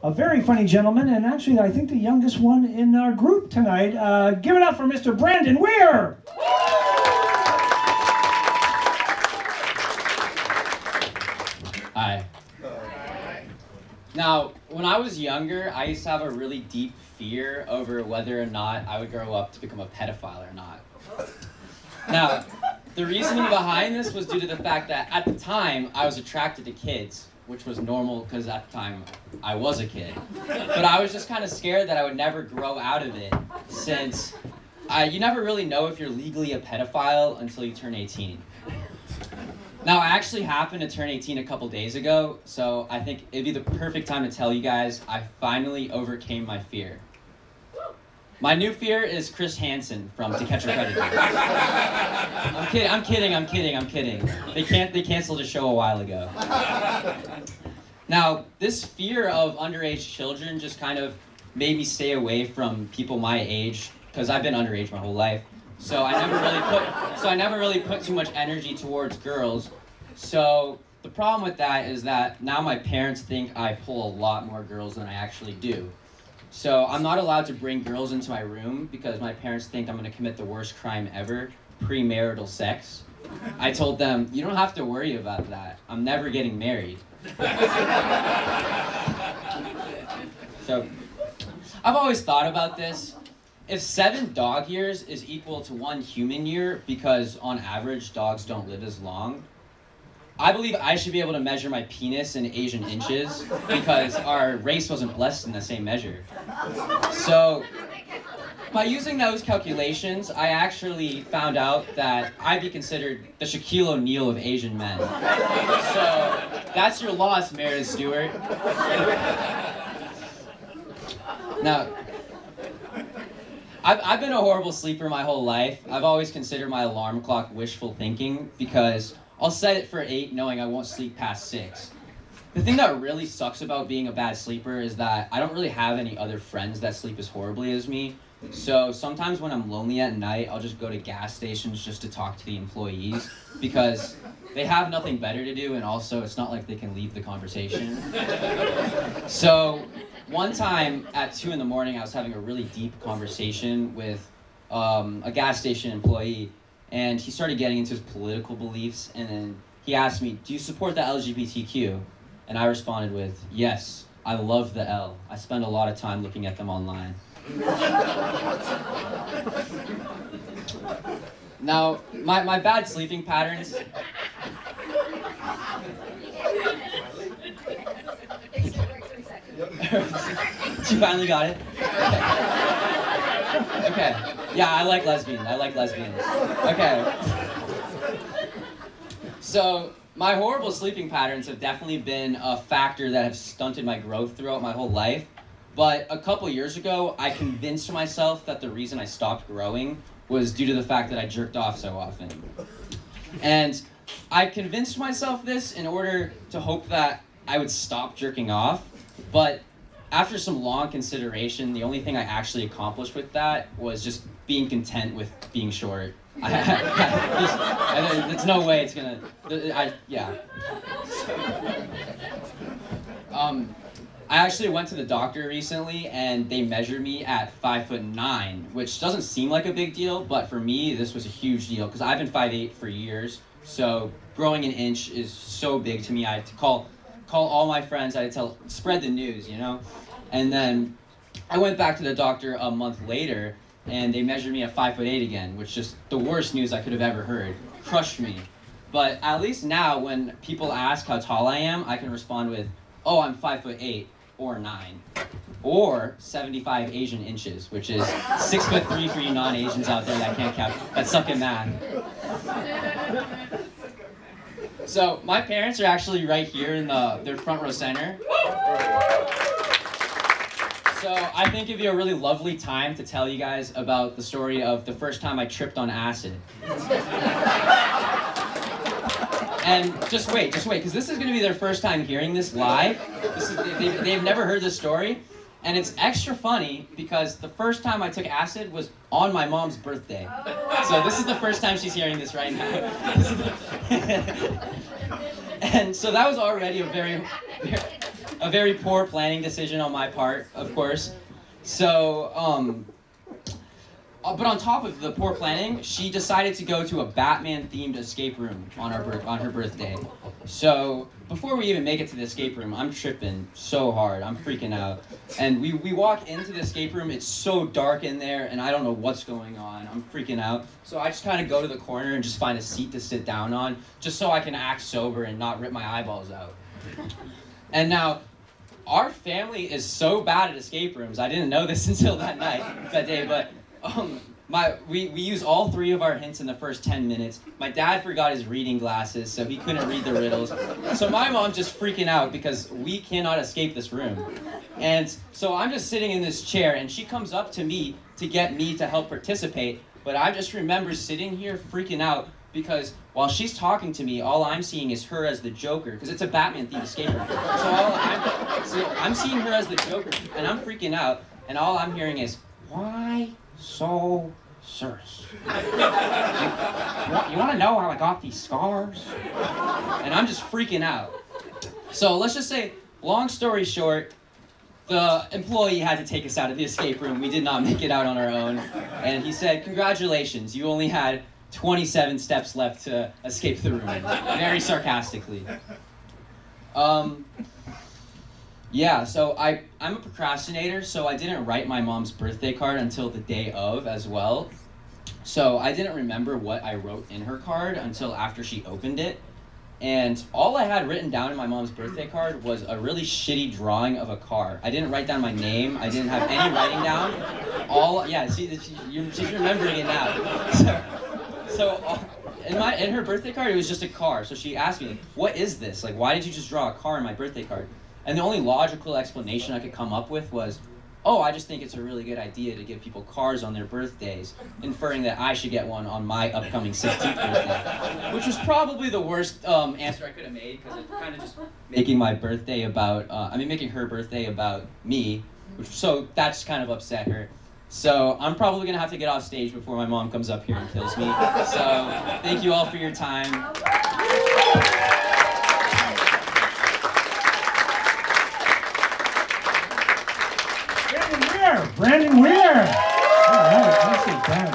A very funny gentleman, and actually I think the youngest one in our group tonight. Give it up for Mr. Brandon Weir! Hi. Now, when I was younger, I used to have a really deep fear over whether or not I would grow up to become a pedophile or not. Now, the reasoning behind this was due to the fact that at the time, I was attracted to kids, which was normal because at the time, I was a kid. But I was just kind of scared that I would never grow out of it since you never really know if you're legally a pedophile until you turn 18. Now, I actually happened to turn 18 a couple days ago, so I think it'd be the perfect time to tell you guys I finally overcame my fear. My new fear is Chris Hansen from To Catch a Predator. I'm kidding. They canceled the show a while ago. Now, this fear of underage children just kind of made me stay away from people my age, because I've been underage my whole life. So I never really put too much energy towards girls. So the problem with that is that now my parents think I pull a lot more girls than I actually do. So I'm not allowed to bring girls into my room because my parents think I'm going to commit the worst crime ever, premarital sex. I told them, you don't have to worry about that. I'm never getting married. So I've always thought about this. If 7 dog years is equal to 1 human year, because on average dogs don't live as long, I believe I should be able to measure my penis in Asian inches because our race wasn't blessed in the same measure. So by using those calculations, I actually found out that I'd be considered the Shaquille O'Neal of Asian men. So that's your loss, Meredith Stewart. Now, I've been a horrible sleeper my whole life. I've always considered my alarm clock wishful thinking because I'll set it for 8 knowing I won't sleep past 6. The thing that really sucks about being a bad sleeper is that I don't really have any other friends that sleep as horribly as me. So sometimes when I'm lonely at night, I'll just go to gas stations just to talk to the employees because they have nothing better to do, and also it's not like they can leave the conversation. So one time at 2 in the morning, I was having a really deep conversation with a gas station employee, and he started getting into his political beliefs, and then he asked me, do you support the LGBTQ? And I responded with, yes, I love the L. I spend a lot of time looking at them online. Now, my bad sleeping patterns. You finally got it? Okay. Yeah, I like lesbians. Okay. So, my horrible sleeping patterns have definitely been a factor that have stunted my growth throughout my whole life. But a couple years ago, I convinced myself that the reason I stopped growing was due to the fact that I jerked off so often. And I convinced myself this in order to hope that I would stop jerking off. But after some long consideration, the only thing I actually accomplished with that was just being content with being short. There's no way it's gonna. I actually went to the doctor recently, and they measured me at 5'9", which doesn't seem like a big deal, but for me, this was a huge deal because I've been 5'8" for years. So growing an inch is so big to me. I had to call all my friends. I had to spread the news, you know. And then I went back to the doctor a month later, and they measured me at 5'8" again, which is the worst news I could have ever heard. Crushed me. But at least now, when people ask how tall I am, I can respond with, "Oh, I'm 5'8" or 9, or 75 Asian inches, which is 6'3" for you non-Asians out there that can't count, that suck at math. So my parents are actually right here in their front row center. So I think it'd be a really lovely time to tell you guys about the story of the first time I tripped on acid. And just wait, because this is going to be their first time hearing this live. They've never heard this story. And it's extra funny because the first time I took acid was on my mom's birthday. So this is the first time she's hearing this right now. And so that was already a very a very poor planning decision on my part, of course. So, but on top of the poor planning, she decided to go to a Batman-themed escape room on her birthday. So before we even make it to the escape room, I'm tripping so hard. I'm freaking out. And we walk into the escape room. It's so dark in there, and I don't know what's going on. I'm freaking out. So I just kind of go to the corner and just find a seat to sit down on, just so I can act sober and not rip my eyeballs out. And now, our family is so bad at escape rooms. I didn't know this until that day, but we use all 3 of our hints in the first 10 minutes. My dad forgot his reading glasses, so he couldn't read the riddles. So my mom's just freaking out because we cannot escape this room. And so I'm just sitting in this chair, and she comes up to me to get me to help participate. But I just remember sitting here freaking out because while she's talking to me, all I'm seeing is her as the Joker, because it's a Batman-themed escape room. So I'm seeing her as the Joker, and I'm freaking out, and all I'm hearing is, "Why so serious? You want to know how I got these scars?" And I'm just freaking out. So let's just say, long story short, the employee had to take us out of the escape room. We did not make it out on our own. And he said, "Congratulations, you only had 27 steps left to escape the room," very sarcastically. Yeah, so I'm a procrastinator, so I didn't write my mom's birthday card until the day of as well. So I didn't remember what I wrote in her card until after she opened it. And all I had written down in my mom's birthday card was a really shitty drawing of a car. I didn't write down my name. I didn't have any writing down. She's remembering it now. So in her birthday card, it was just a car. So she asked me, "What is this? Like, why did you just draw a car in my birthday card?" And the only logical explanation I could come up with was, "Oh, I just think it's a really good idea to give people cars on their birthdays," inferring that I should get one on my upcoming 16th birthday, which was probably the worst answer I could have made, because it's kind of just making her birthday about me, so that's kind of upset her. So I'm probably going to have to get off stage before my mom comes up here and kills me. So thank you all for your time. Brandon Weir. All right, nicely done.